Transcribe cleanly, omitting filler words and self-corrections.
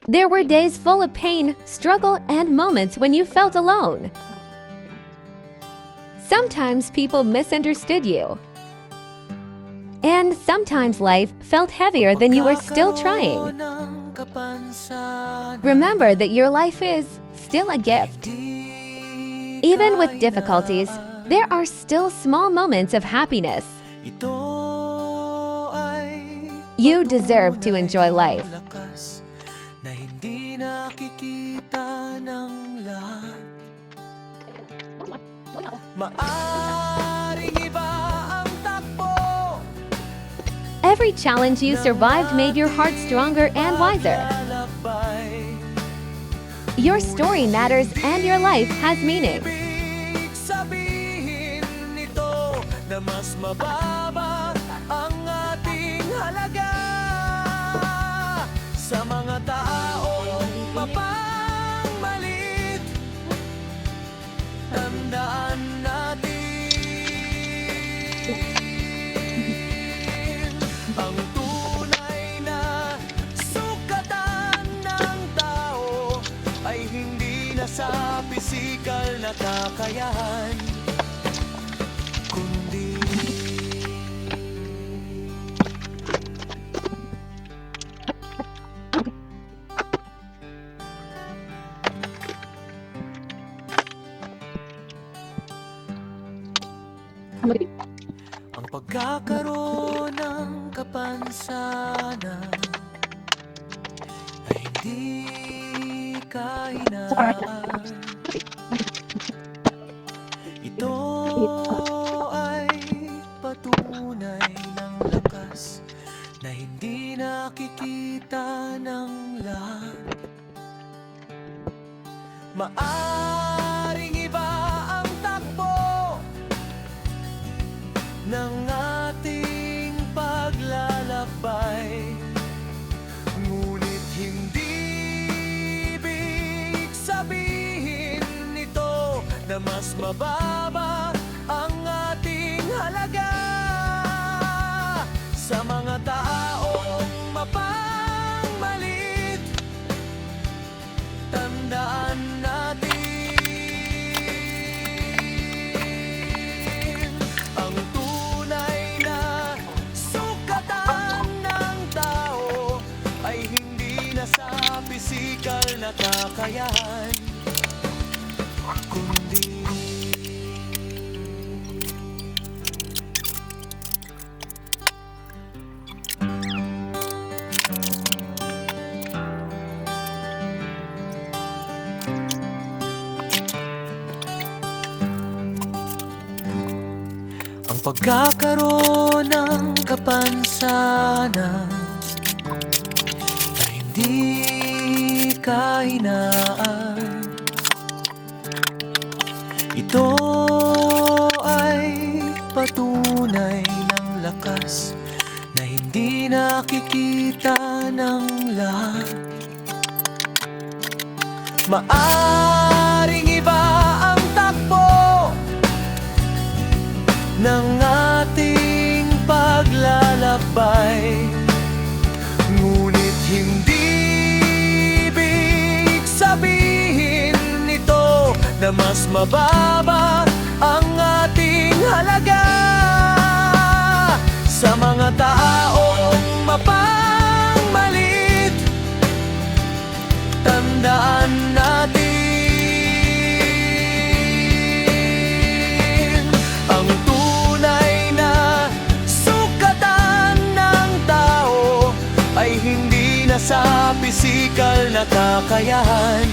There were days full of pain, struggle, and moments when you felt alone. Sometimes people misunderstood you. And sometimes life felt heavier than you were still trying. Remember that your life is still a gift. Even with difficulties, there are still small moments of happiness. You deserve to enjoy life. Every challenge you survived made your heart stronger and wiser. Your story matters and your life has meaning. Sa mga taong mapangmalit, tandaan natin ang tunay na sukatan ng tao ay hindi na sa pisikal na kakayahan, kundi ang pagkakaroon ng kapansanan ay hindi kahinaan. Ito ay patunay ng lakas na hindi nakikita ng lahat. Maaring iba ang takbo ng ating paglalakbay, ngunit hindi ibig sabihin nito na mas mababa ang ating halaga. Sa mga taong mapangmalit, tandaan natin ang tunay na sukatan ng tao ay hindi na sa pisikal na kakayahan, kundi ang pagkakaroon ng kapansanan ay hindi kahinaan. Ito ay patunay ng lakas na hindi nakikita ng lahat. Maaring iba ang takbo ng ating paglalakbay, ngunit hindi ibig sabihin nito na mas mababa ang ating halaga. Sa mga taong mapangmalit, tandaan natin ang tunay na sukatan ng tao ay hindi na sa pisikal na kakayahan,